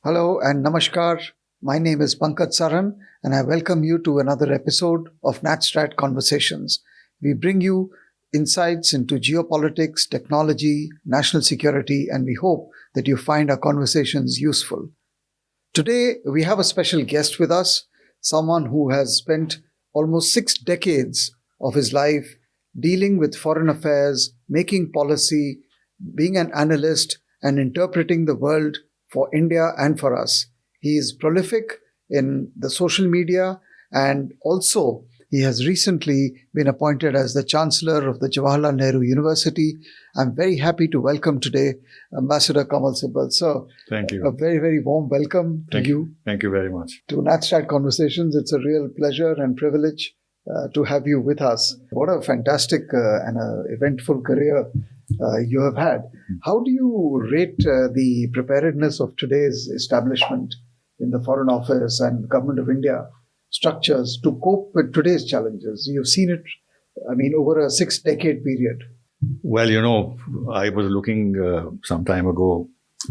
Hello and namaskar. My name is Pankaj Saran and I welcome you to another episode of NatStrat Conversations. We bring you insights into geopolitics, technology, national security, and we hope that you find our conversations useful. Today, we have a special guest with us, someone who has spent almost 6 decades of his life dealing with foreign affairs, making policy, being an analyst, and interpreting the world for India and for us. He is prolific in the social media, and also he has recently been appointed as the Chancellor of the Jawaharlal Nehru University. I'm very happy to welcome today Ambassador Kanwal Sibal. So, Thank you. a very, very warm welcome to you. Thank you very much. To NatStrat Conversations. It's a real pleasure and privilege to have you with us. What a fantastic and eventful career you have had. How do you rate the preparedness of today's establishment in the Foreign Office and Government of India structures to cope with today's challenges? You've seen it, over a 6-decade period. Well, I was looking some time ago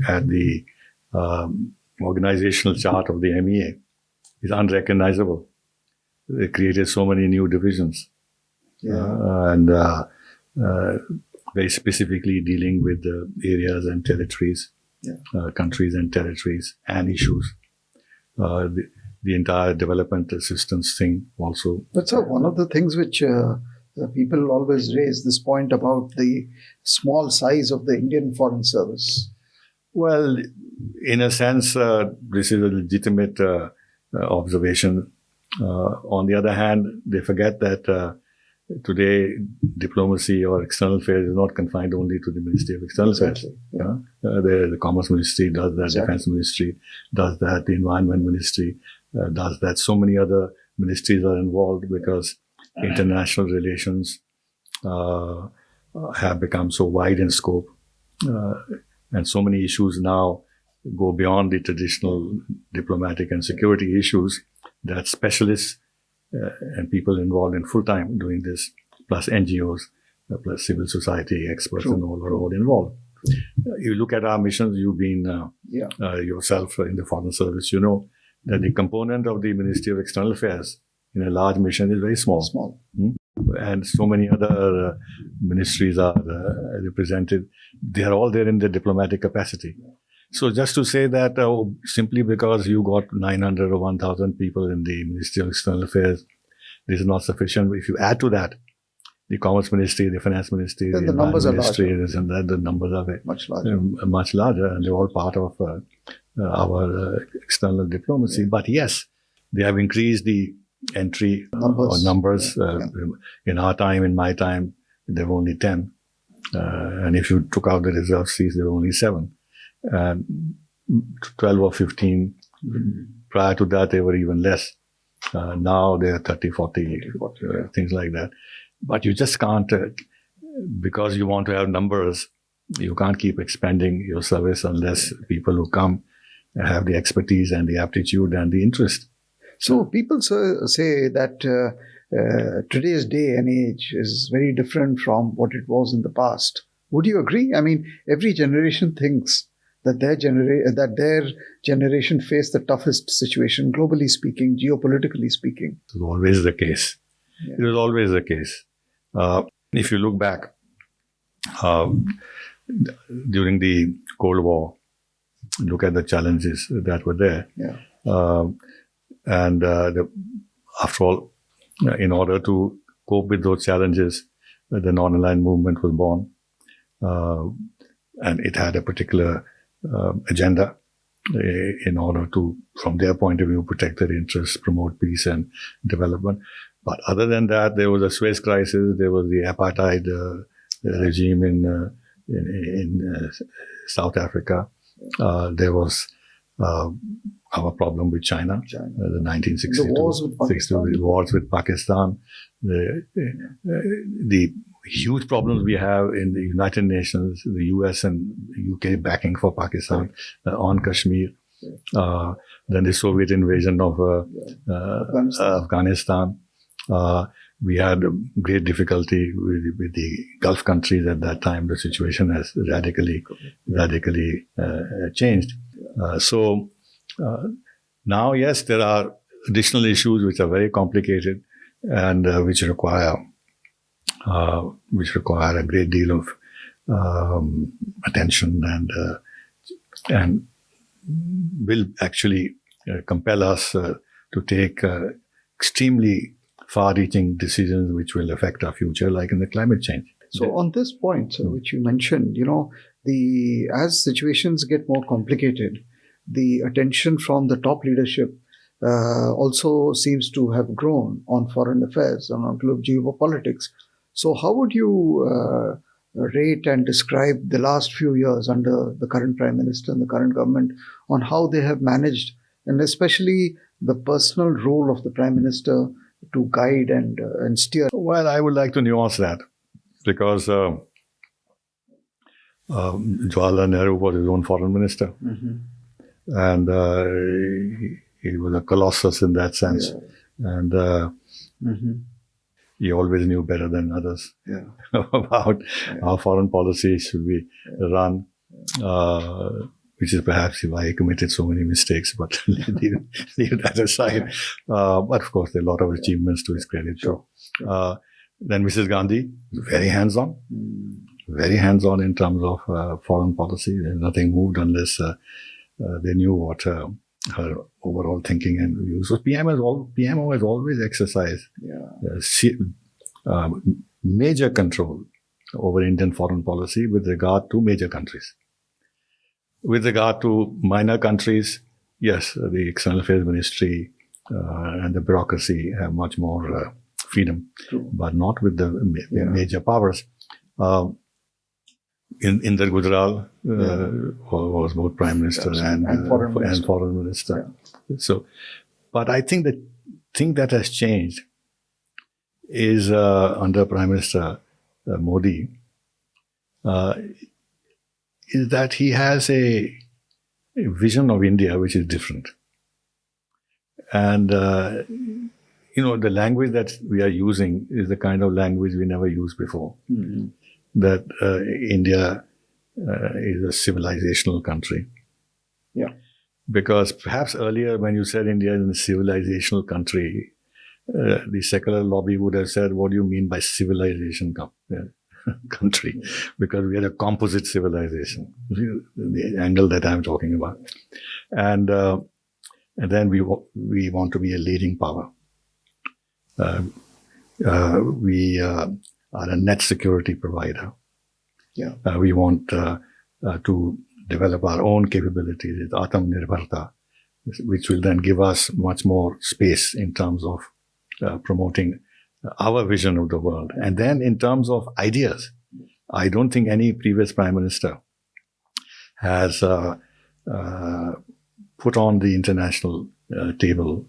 at the organizational chart of the MEA. It's unrecognizable. They created so many new divisions. And very specifically dealing with the areas and territories, countries and territories and issues. The entire development assistance thing also. But sir, one of the things which people always raise, this point about the small size of the Indian Foreign Service. Well, in a sense, this is a legitimate observation. On the other hand, they forget that today diplomacy or external affairs is not confined only to the Ministry of External Affairs. The Commerce Ministry does that, Defense Ministry does that, the Environment Ministry does that. So many other ministries are involved because international relations have become so wide in scope, and so many issues now go beyond the traditional diplomatic and security issues that specialists and people involved in full-time doing this, plus NGOs, plus civil society experts and all are all involved. You look at our missions, you've been yourself in the Foreign Service, you know that the component of the Ministry of External Affairs in a large mission is very small. And so many other ministries are represented. They are all there in their diplomatic capacity. So just to say that simply because you got 900 or 1,000 people in the Ministry of External Affairs, this is not sufficient. If you add to that the Commerce Ministry, the Finance Ministry, then the numbers are Ministry, larger. and that the numbers are very, Much larger. much larger, and they're all part of our external diplomacy. But yes, they have increased the entry numbers. In our time, in my time, there were only 10. And if you took out the reserve seats, there were only 7. 12 or 15. Prior to that, they were even less. Now they are 30, 40, things like that. But you just can't, because you want to have numbers, you can't keep expanding your service unless people who come have the expertise and the aptitude and the interest. So people say that today's day and age is very different from what it was in the past. Would you agree? Every generation thinks that their generation faced the toughest situation, globally speaking, geopolitically speaking. It was always the case. It was always the case. If you look back, during the Cold War, look at the challenges that were there. After all, in order to cope with those challenges, the non-aligned movement was born. And it had a particular agenda in order to, from their point of view, protect their interests, promote peace and development. But other than that, there was a Suez crisis, there was the apartheid regime in South Africa. There was our problem with China, the 1962 the wars with Pakistan, the huge problems we have in the United Nations, the US and UK backing for Pakistan on Kashmir, then the Soviet invasion of Afghanistan. We had great difficulty with the Gulf countries at that time. The situation has radically changed. So Now, yes, there are additional issues which are very complicated and which require a great deal of attention and will actually compel us to take extremely far-reaching decisions which will affect our future, like in the climate change. So on this point, which you mentioned, as situations get more complicated, the attention from the top leadership also seems to have grown on foreign affairs and on global geopolitics. So how would you rate and describe the last few years under the current Prime Minister and the current government on how they have managed, and especially the personal role of the Prime Minister to guide and steer? Well, I would like to nuance that because Jawaharlal Nehru was his own foreign minister. Mm-hmm. And he was a colossus in that sense. Yeah. And mm-hmm. he always knew better than others about how foreign policy should be run, which is perhaps why he committed so many mistakes, but leave that aside. But of course, there are a lot of achievements to his credit. Sure. Then Mrs. Gandhi, very hands-on. Very hands-on in terms of foreign policy. Nothing moved unless they knew what her overall thinking and views. So PMO has always exercised major control over Indian foreign policy with regard to major countries. With regard to minor countries, yes, the External Affairs Ministry and the bureaucracy have much more freedom, but not with the major powers. In the Gujarat was both Prime Minister and Foreign Minister. Yeah. So, but I think the thing that has changed is under Prime Minister Modi is that he has a vision of India which is different. And, the language that we are using is the kind of language we never used before. Mm-hmm. That India is a civilizational country. Yeah. Because perhaps earlier when you said India is a civilizational country, the secular lobby would have said, what do you mean by civilization country? Because we are a composite civilization, the angle that I'm talking about. And then we want to be a leading power. We are a net security provider. Yeah. We want to develop our own capabilities, it's Atam Nirbharta, which will then give us much more space in terms of promoting our vision of the world. And then in terms of ideas, I don't think any previous Prime Minister has put on the international table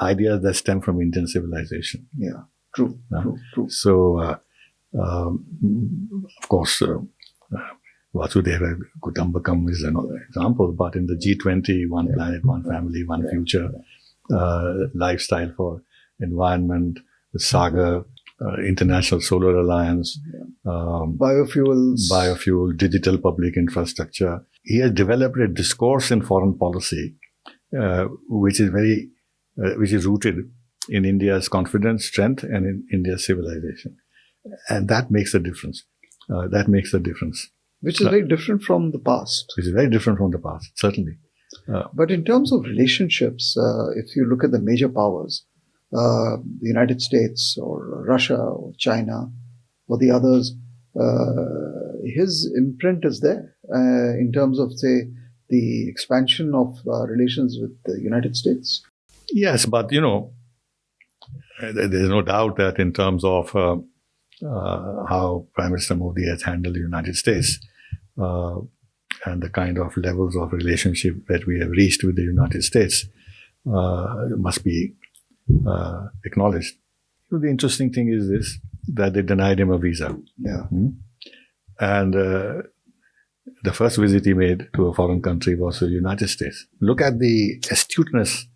ideas that stem from Indian civilization. Yeah, true. So, of course, Vasudhaiva Kutumbakam is another example, but in the G20, one planet, one family, one future, lifestyle for environment, the Saga, International Solar Alliance, biofuel, digital public infrastructure. He has developed a discourse in foreign policy, which is rooted in India's confidence, strength, and in India's civilization. And that makes a difference. Which is very different from the past. Certainly. But in terms of relationships, if you look at the major powers, the United States or Russia or China or the others, his imprint is there in terms of, say, the expansion of relations with the United States. Yes, but, there's no doubt that in terms of how Prime Minister Modi has handled the United States and the kind of levels of relationship that we have reached with the United States must be acknowledged. So the interesting thing is this, that they denied him a visa. Yeah. And the first visit he made to a foreign country was to the United States. Look at the astuteness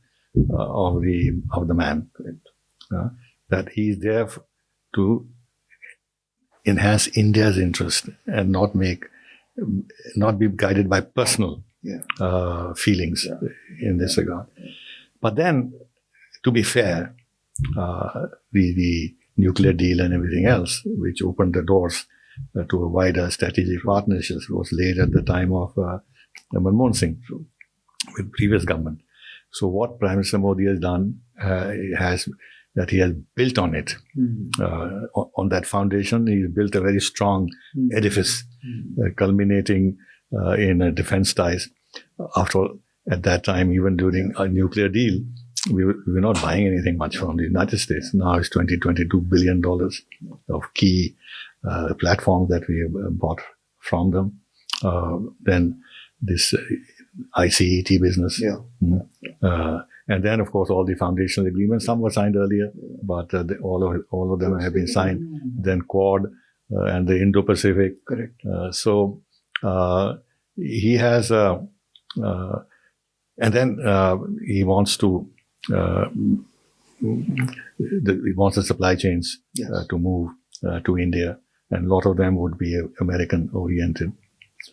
of the man, that he's there to enhance India's interest and not be guided by personal feelings in this regard. But then, to be fair, the nuclear deal and everything else, which opened the doors to a wider strategic partnerships, was laid at the time of Manmohan Singh with previous government. So what Prime Minister Modi has done he has built on it. On that foundation, he's built a very strong edifice, culminating in defense ties. After all, at that time, even during a nuclear deal, we were not buying anything much from the United States. Now it's $22 billion of key platforms that we have bought from them. Then this ICET business. And then, of course, all the foundational agreements. Some were signed earlier, but all of them have been signed. Then Quad and the Indo-Pacific. Correct. So he has, and then he wants to, he wants the supply chains to move to India, and a lot of them would be American-oriented.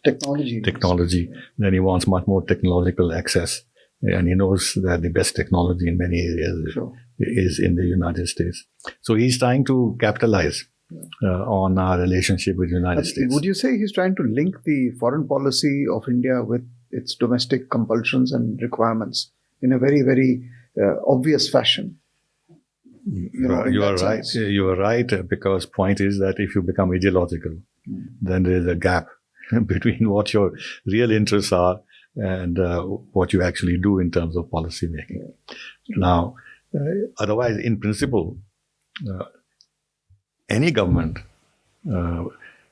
Technology. Then he wants much more technological access. And he knows that the best technology in many areas is in the United States. So he's trying to capitalize on our relationship with the United States. Would you say he's trying to link the foreign policy of India with its domestic compulsions and requirements in a very, very obvious fashion? You are right. You are right, because point is that if you become ideological, then there is a gap between what your real interests are and what you actually do in terms of policy making. Now, otherwise, in principle, any government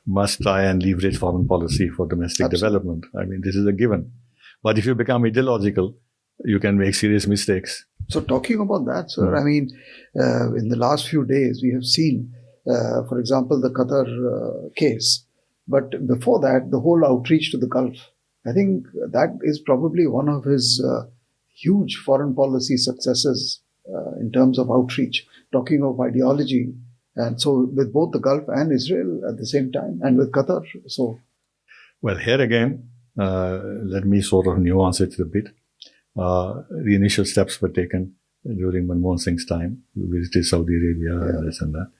must try and leverage foreign policy for domestic development. I mean, this is a given. But if you become ideological, you can make serious mistakes. So talking about that, sir, I mean, in the last few days, we have seen, for example, the Qatar case. But before that, the whole outreach to the Gulf. I think that is probably one of his huge foreign policy successes in terms of outreach, talking of ideology. And so with both the Gulf and Israel at the same time, and with Qatar. So, well, here again, let me sort of nuance it a bit. The initial steps were taken during Manmohan Singh's time. We visited Saudi Arabia and this and that.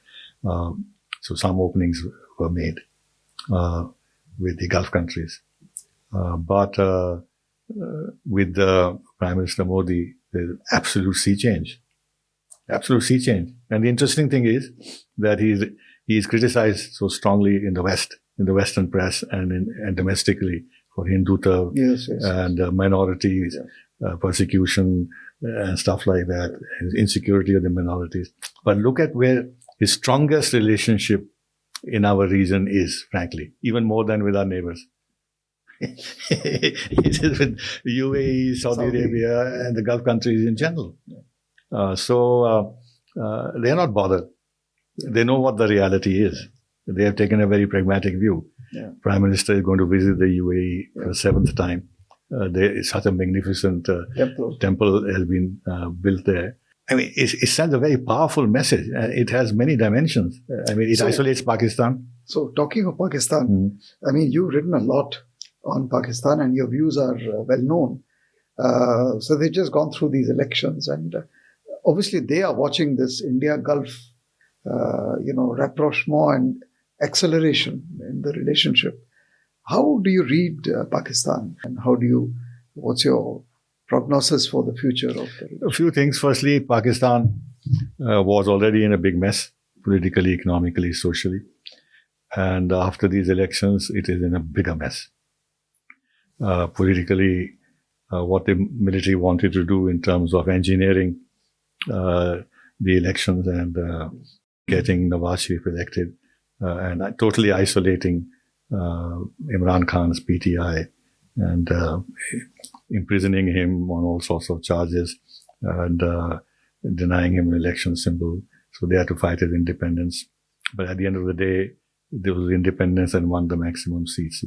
So some openings were made with the Gulf countries. But with Prime Minister Modi, there's absolute sea change. Absolute sea change. And the interesting thing is that he's criticized so strongly in the West, in the Western press and domestically for Hindutva and minorities, persecution and stuff like that, insecurity of the minorities. But look at where his strongest relationship in our region is, frankly, even more than with our neighbors. It is with UAE, Saudi Arabia, and the Gulf countries in general. So they're not bothered. They know what the reality is. They have taken a very pragmatic view. Prime Minister is going to visit the UAE for the 7th time. There is such a magnificent temple has been built there. I mean, it sends a very powerful message. It has many dimensions. I mean, it isolates Pakistan. So talking of Pakistan, I mean, you've written a lot on Pakistan and your views are well known. So they've just gone through these elections and obviously they are watching this India-Gulf, rapprochement and acceleration in the relationship. How do you read Pakistan and what's your prognosis for the future of the region? A few things. Firstly, Pakistan was already in a big mess, politically, economically, socially. And after these elections, it is in a bigger mess. Politically, what the military wanted to do in terms of engineering the elections and getting Nawaz Sharif elected and totally isolating Imran Khan's PTI and imprisoning him on all sorts of charges and denying him an election symbol. So they had to fight his independence. But at the end of the day, there was independence and won the maximum seats.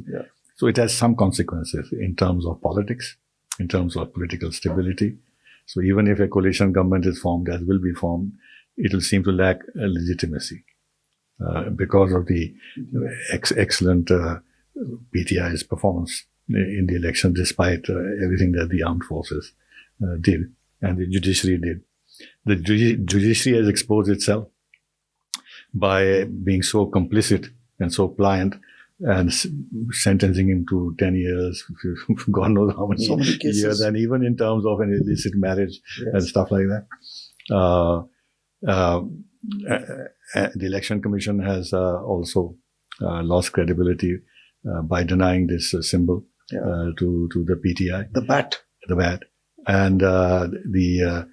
So it has some consequences in terms of politics, in terms of political stability. So even if a coalition government is formed, as will be formed, it will seem to lack legitimacy because of the excellent PTI's performance. in the election, despite everything that the armed forces did and the judiciary did. The judiciary has exposed itself by being so complicit and so pliant and sentencing him to 10 years, God knows how many, years, and even in terms of an illicit marriage and stuff like that. The Election Commission has also lost credibility by denying this symbol to the PTI. The bat. And the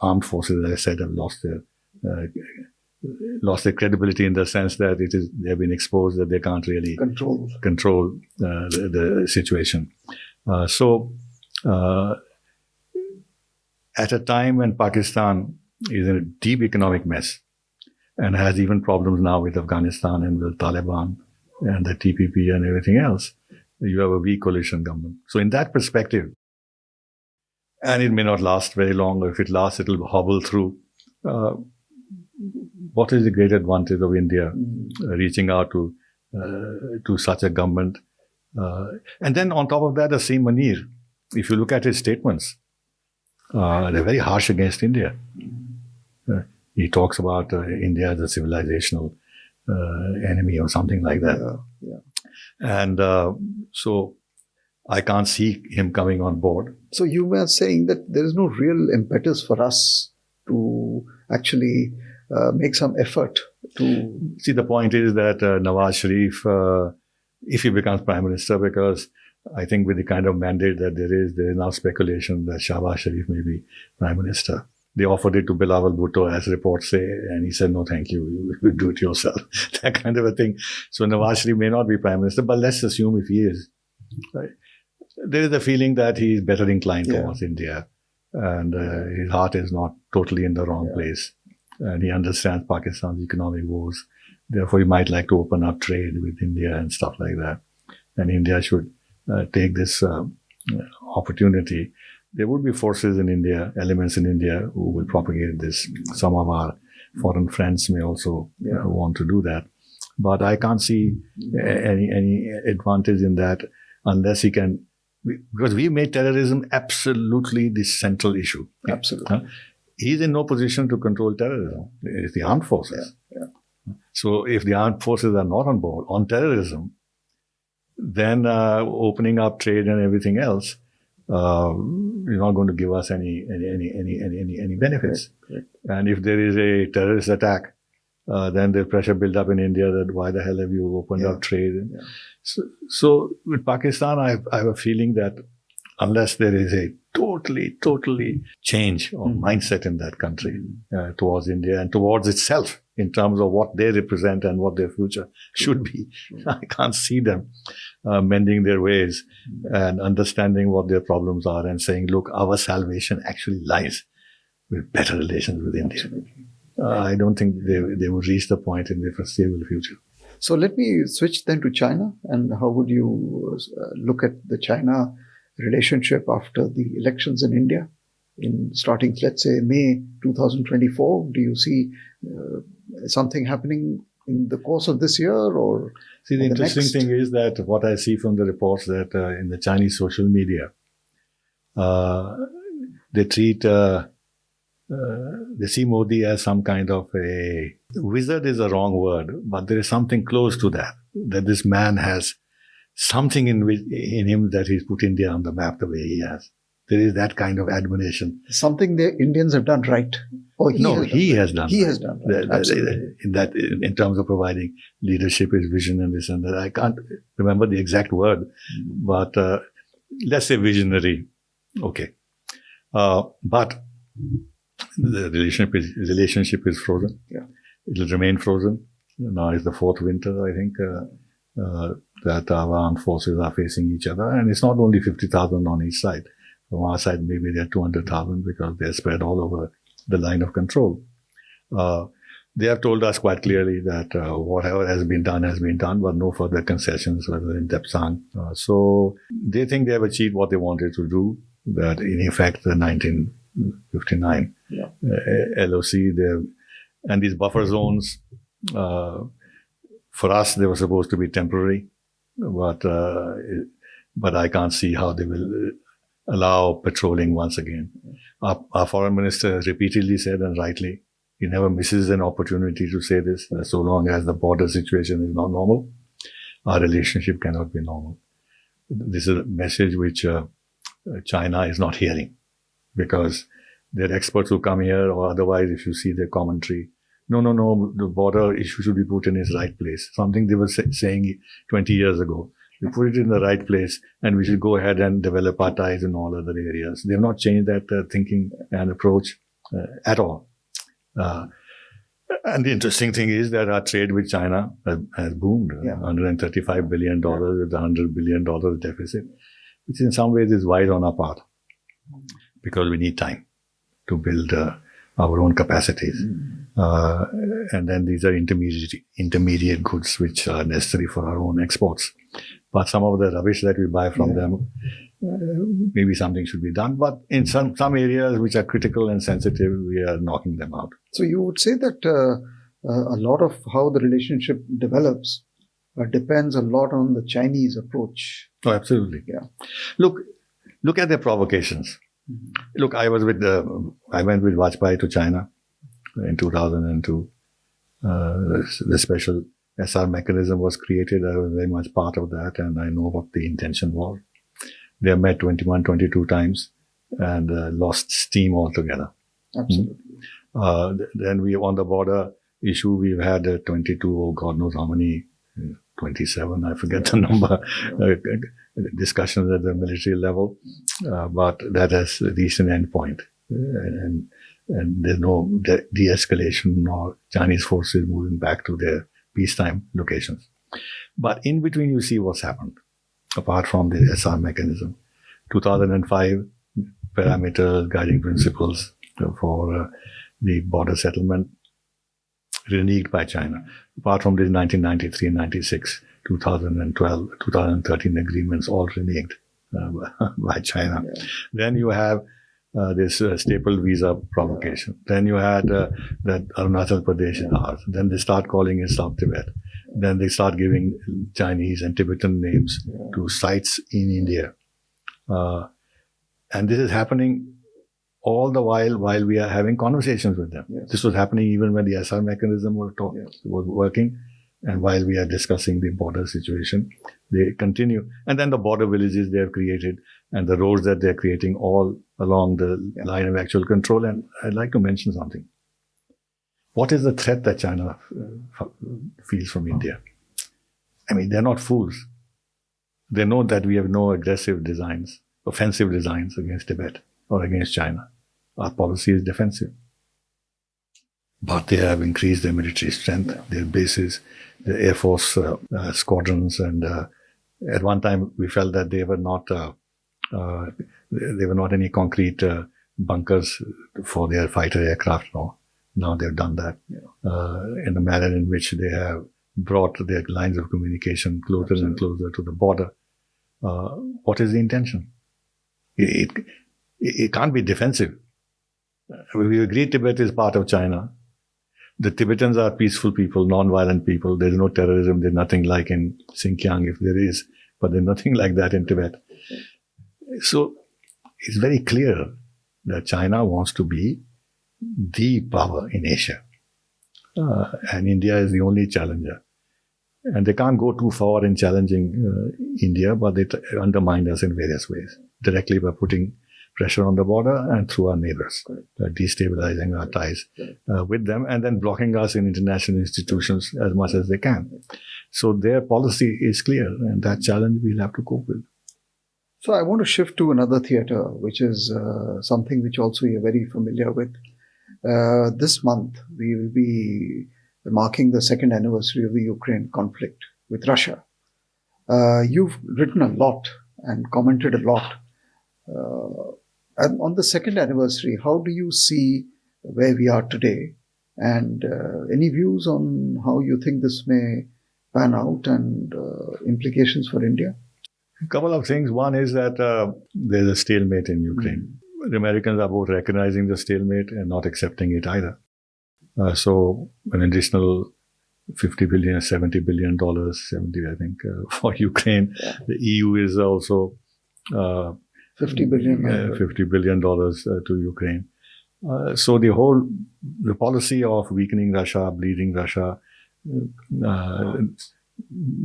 armed forces, as I said, have lost their credibility in the sense that they've been exposed that they can't really control the situation. So at a time when Pakistan is in a deep economic mess and has even problems now with Afghanistan and with Taliban and the TPP and everything else, you have a weak coalition government. So in that perspective, and it may not last very long, or if it lasts, it will hobble through. What is the great advantage of India reaching out to such a government? And then on top of that, Asim Munir, if you look at his statements, they're very harsh against India. He talks about India as a civilizational enemy or something like that. And so I can't see him coming on board. So you were saying that there is no real impetus for us to actually make some effort to... See, the point is that Nawaz Sharif, if he becomes Prime Minister, because I think with the kind of mandate that there is now speculation that Shahbaz Sharif may be Prime Minister. They offered it to Bilawal Bhutto, as reports say, and he said, no, thank you, you do it yourself. That kind of a thing. So Nawaz Sharif may not be Prime Minister, but let's assume if he is. Right? There is a feeling that he is better inclined towards India, and his heart is not totally in the wrong place. And he understands Pakistan's economic woes. Therefore, he might like to open up trade with India and stuff like that. And India should take this opportunity. There would be forces in India, elements in India who will propagate this. Some of our foreign friends may also want to do that. But I can't see any advantage in that unless he can, because we made terrorism absolutely the central issue. Absolutely. He's in no position to control terrorism. It's the armed forces. So if the armed forces are not on board on terrorism, then opening up trade and everything else, you're not going to give us any benefits. Correct. And if there is a terrorist attack, then the pressure build up in India that why the hell have you opened up trade? So with Pakistan, I have a feeling that unless there is a totally change of mindset in that country towards India and towards itself in terms of what they represent and what their future should be, I can't see them mending their ways and understanding what their problems are and saying, look, our salvation actually lies with better relations with India. I don't think they would reach the point in the foreseeable future. So let me switch then to China. And how would you look at the China relationship after the elections in India? Starting, let's say, May 2024, do you see something happening in the course of this year or See, the interesting thing is that what I see from the reports that in the Chinese social media, they see Modi as some kind of a wizard is a wrong word, but there is something close to that this man has something in him that he's put India on the map the way he has. There is that kind of admiration. Something the Indians have done right. Or he has done right. Absolutely. In terms of providing leadership, his vision and this and that. I can't remember the exact word, but let's say visionary. Okay. But the relationship is frozen. Yeah. It will remain frozen. Now is the fourth winter, I think, that our armed forces are facing each other. And it's not only 50,000 on each side. From our side, maybe they're 200,000 because they're spread all over the line of control. They have told us quite clearly that whatever has been done, but no further concessions, whether in Depsang. So they think they have achieved what they wanted to do, that in effect, the 1959 LOC, and these buffer zones, for us, they were supposed to be temporary. but I can't see how they will allow patrolling once again. Our foreign minister has repeatedly said, and rightly, he never misses an opportunity to say this, that so long as the border situation is not normal, our relationship cannot be normal. This is a message which China is not hearing, because they're experts who come here, or otherwise, if you see their commentary, no, the border issue should be put in its right place. Something they were saying 20 years ago. We put it in the right place, and we should go ahead and develop our ties in all other areas. They have not changed that thinking and approach at all. And the interesting thing is that our trade with China has boomed. $135 billion with a $100 billion deficit, which in some ways is wise on our part, because we need time to build our own capacities. And then these are intermediate goods which are necessary for our own exports. But some of the rubbish that we buy from them, maybe something should be done. But in some areas which are critical and sensitive, we are knocking them out. So you would say that a lot of how the relationship develops depends a lot on the Chinese approach. Oh, absolutely. Yeah. Look at their provocations. Look, I went with Vajpayee to China in 2002. The special SR mechanism was created. I was very much part of that, and I know what the intention was. They met 21, 22 times and lost steam altogether. Absolutely. Then on the border issue, we've had 22, or God knows how many, 27, I forget the number, discussions at the military level, but that has reached an end point. And there's no de-escalation or Chinese forces moving back to their peacetime locations. But in between, you see what's happened, apart from the SR mechanism. 2005, parameters, guiding principles for the border settlement reneged by China. Apart from this 1993, 96, 2012, 2013 agreements, all reneged by China. Yeah. Then you have this staple visa provocation. Then you had that Arunachal Pradesh is ours. Then they start calling it South Tibet. Then they start giving Chinese and Tibetan names to sites in India. And this is happening all the while we are having conversations with them. Yes. This was happening even when the SR mechanism was working. And while we are discussing the border situation, they continue. And then the border villages they have created and the roads that they're creating all along the line of actual control. And I'd like to mention something. What is the threat that China feels from India? I mean, they're not fools. They know that we have no offensive designs against Tibet or against China. Our policy is defensive. But they have increased their military strength, their bases, their Air Force squadrons, and at one time we felt that they were not any concrete bunkers for their fighter aircraft. No, now they've done that in the manner in which they have brought their lines of communication closer and closer to the border. What is the intention? It can't be defensive. We agree Tibet is part of China. The Tibetans are peaceful people, non-violent people. There's no terrorism. There's nothing like in Xinjiang, if there is, but there's nothing like that in Tibet. So it's very clear that China wants to be the power in Asia. And India is the only challenger. And they can't go too far in challenging India, but they undermine us in various ways, directly by putting pressure on the border and through our neighbors, destabilizing our ties with them and then blocking us in international institutions as much as they can. So their policy is clear, and that challenge we'll have to cope with. So I want to shift to another theatre, which is something which also you're very familiar with. This month, we will be marking the second anniversary of the Ukraine conflict with Russia. You've written a lot and commented a lot. And on the second anniversary, how do you see where we are today? And any views on how you think this may pan out and implications for India? A couple of things. One is that there's a stalemate in Ukraine. The Americans are both recognizing the stalemate and not accepting it either. So an additional $50 billion, $70 billion, 70, I think, for Ukraine. Yeah. The EU is also $50 billion. $50 billion to Ukraine. So the policy of weakening Russia, bleeding Russia,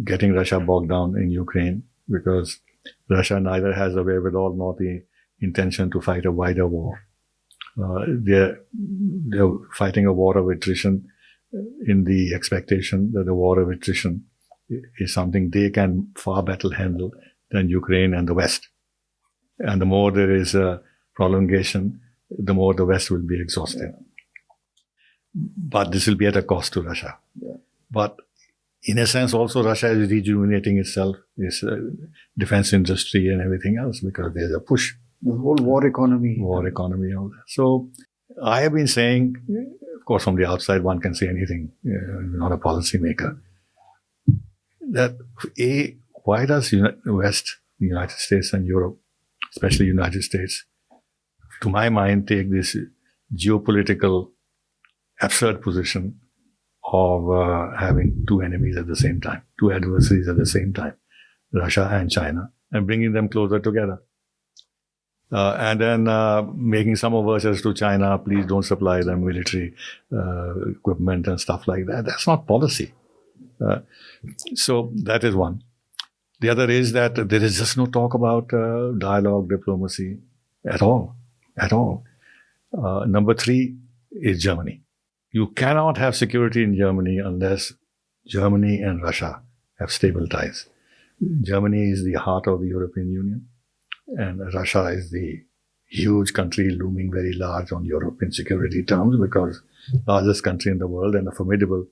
getting Russia bogged down in Ukraine, because Russia neither has the wherewithal nor the intention to fight a wider war. They're fighting a war of attrition in the expectation that the war of attrition is something they can far better handle than Ukraine and the West. And the more there is a prolongation, the more the West will be exhausted. Yeah. But this will be at a cost to Russia. Yeah. But in a sense, also Russia is rejuvenating itself, its defense industry and everything else, because there's a push. The whole war economy. War economy, all that. So I have been saying, of course, from the outside, one can say anything, not a policymaker, that why does the West, the United States and Europe, especially United States, to my mind, take this geopolitical absurd position of having two enemies at the same time, two adversaries at the same time, Russia and China, and bringing them closer together. And then making some overtures to China, please don't supply them military equipment and stuff like that. That's not policy. So that is one. The other is that there is just no talk about dialogue, diplomacy at all. At all. Number three is Germany. You cannot have security in Germany unless Germany and Russia have stable ties. Germany is the heart of the European Union, and Russia is the huge country looming very large on Europe in security terms, because largest country in the world and a formidable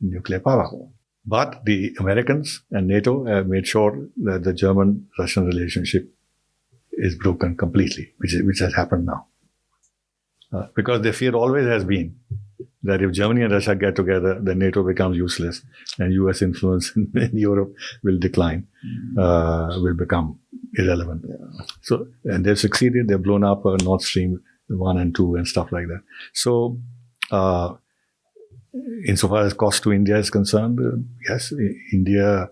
nuclear power. But the Americans and NATO have made sure that the German-Russian relationship is broken completely, which has happened now. Because their fear always has been that if Germany and Russia get together, then NATO becomes useless and US influence in Europe will decline, will become irrelevant. Yeah. So, and they've succeeded. They've blown up Nord Stream 1 and 2 and stuff like that. So, insofar as cost to India is concerned, yes, India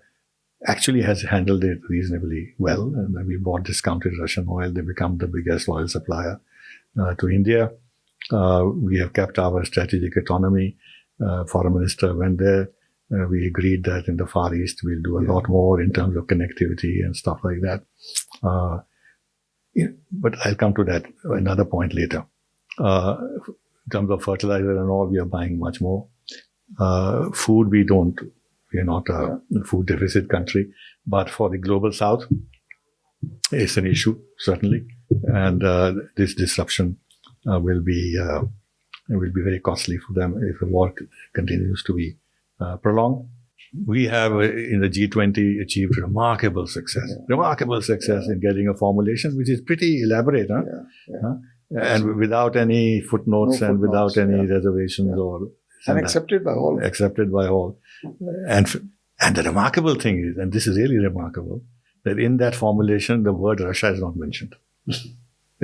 actually has handled it reasonably well. And we bought discounted Russian oil. They become the biggest oil supplier to India. We have kept our strategic autonomy. Foreign Minister went there. We agreed that in the Far East we'll do a lot more in terms of connectivity and stuff like that. But I'll come to that another point later. In terms of fertilizer and all, we are buying much more. Food, we are not a food deficit country. But for the global South, it's an issue, certainly. And this disruption will be very costly for them if the war continues to be prolonged. We have in the G20 achieved remarkable success in getting a formulation which is pretty elaborate, and without any footnotes and without any reservations and accepted by all. Accepted by all. And the remarkable thing is, and this is really remarkable, that in that formulation the word Russia is not mentioned.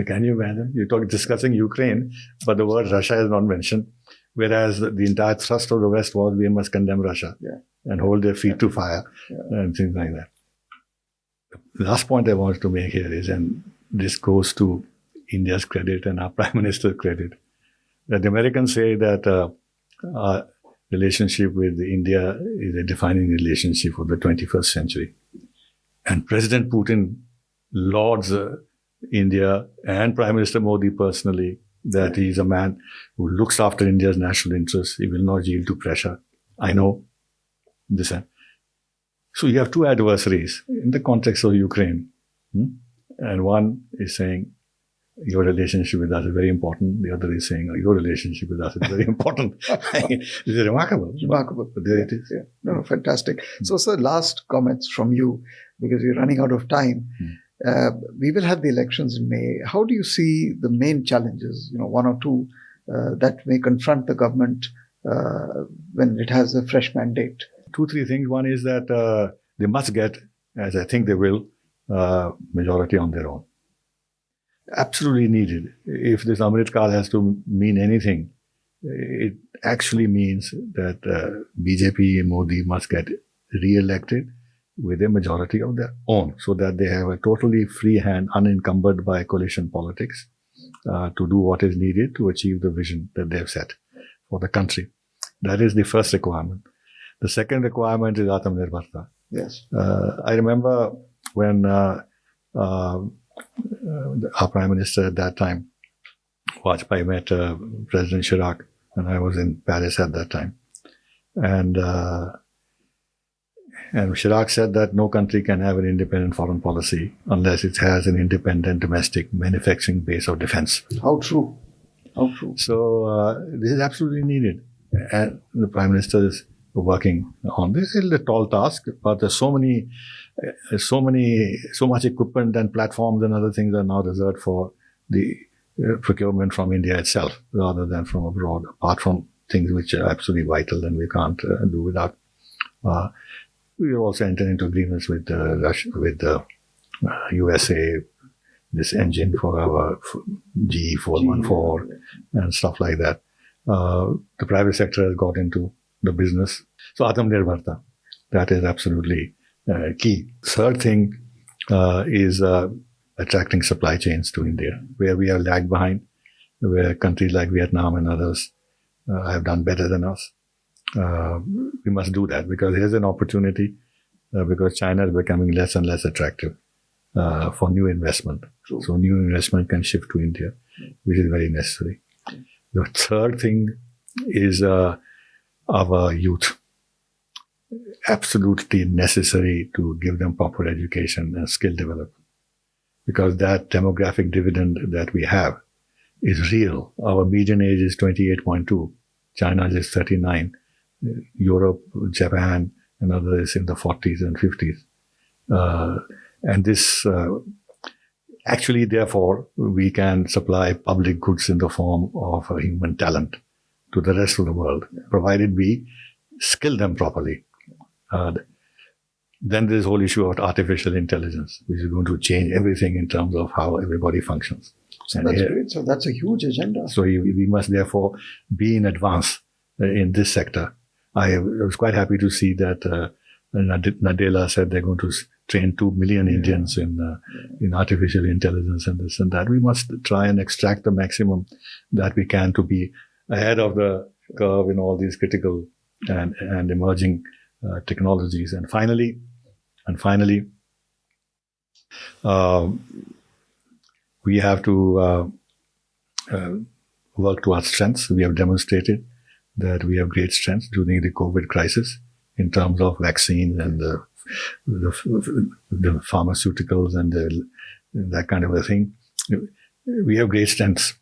Can you imagine? You're discussing Ukraine, but the word Russia is not mentioned, whereas the entire thrust of the West was we must condemn Russia and hold their feet to fire and things like that. The last point I wanted to make here is, and this goes to India's credit and our Prime Minister's credit, that the Americans say that our relationship with India is a defining relationship of the 21st century. And President Putin lauds India and Prime Minister Modi personally, that he's a man who looks after India's national interests. He will not yield to pressure. I know this. So you have two adversaries in the context of Ukraine. And one is saying, your relationship with us is very important. The other is saying, your relationship with us is very important. This is remarkable. Remarkable. But there it is. Yeah. No, fantastic. So, sir, last comments from you, because we're running out of time. We will have the elections in May. How do you see the main challenges, one or two, that may confront the government when it has a fresh mandate? 2-3 things. One is that they must get, as I think they will, majority on their own. Absolutely needed. If this Amrit Kal has to mean anything, actually means that BJP and Modi must get re-elected with a majority of their own, so that they have a totally free hand, unencumbered by coalition politics, to do what is needed to achieve the vision that they have set for the country. That is the first requirement. The second requirement is Atmanirbharta. Yes. I remember when our Prime Minister at that time, Vajpayee, met President Chirac, and I was in Paris at that time. And Chirac said that no country can have an independent foreign policy unless it has an independent domestic manufacturing base of defense. How true. How true. So this is absolutely needed. And the Prime Minister is working on this. It's a tall task, but there's so much equipment and platforms and other things are now reserved for the procurement from India itself rather than from abroad, apart from things which are absolutely vital and we can't do without. We have also entered into agreements with Russia, with the USA, this engine for our G414 and stuff like that. The private sector has got into the business. So Atmanirbharta, that is absolutely key. Third thing is attracting supply chains to India, where we have lagged behind, where countries like Vietnam and others have done better than us. We must do that because here's an opportunity because China is becoming less and less attractive for new investment. True. So new investment can shift to India, which is very necessary. The third thing is our youth. Absolutely necessary to give them proper education and skill development, because that demographic dividend that we have is real. Our median age is 28.2. China's is 39. Europe, Japan, and others in the 40s and 50s. And this, actually, therefore, we can supply public goods in the form of human talent to the rest of the world, provided we skill them properly. Then there's the whole issue of artificial intelligence, which is going to change everything in terms of how everybody functions. So that's great. So that's a huge agenda. So we must therefore be in advance in this sector. I was quite happy to see that Nadella said they're going to train 2 million Indians in artificial intelligence and this and that. We must try and extract the maximum that we can to be ahead of the curve in all these critical and emerging technologies. And finally, we have to work to our strengths. We have demonstrated that we have great strengths during the COVID crisis in terms of vaccines and the pharmaceuticals and that kind of a thing. We have great strengths.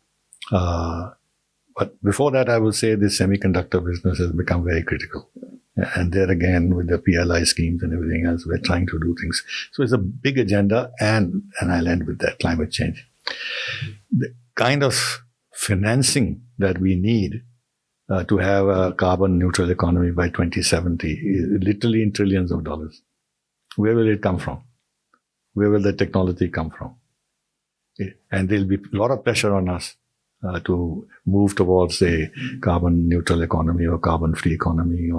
But before that, I would say the semiconductor business has become very critical. And there again, with the PLI schemes and everything else, we're trying to do things. So it's a big agenda, and I'll end with that, climate change. The kind of financing that we need to have a carbon neutral economy by 2070 is literally in trillions of dollars. Where will it come from? Where will the technology come from? And there'll be a lot of pressure on us to move towards a carbon neutral economy or carbon free economy,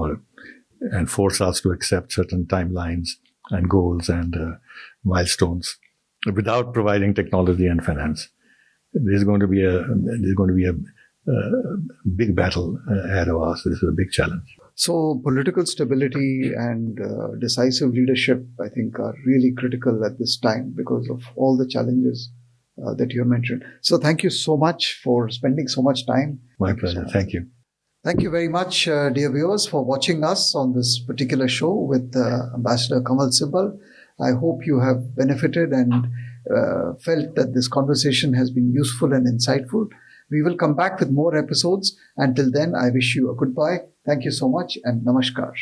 and force us to accept certain timelines and goals and milestones without providing technology and finance. There's going to be a big battle ahead of us. This is a big challenge. So political stability and decisive leadership, I think, are really critical at this time because of all the challenges that you mentioned. So thank you so much for spending so much time. My pleasure. Thank you. Thank you very much, dear viewers, for watching us on this particular show with Ambassador Kanwal Sibal. I hope you have benefited and felt that this conversation has been useful and insightful. We will come back with more episodes. Until then, I wish you a goodbye. Thank you so much and namaskar.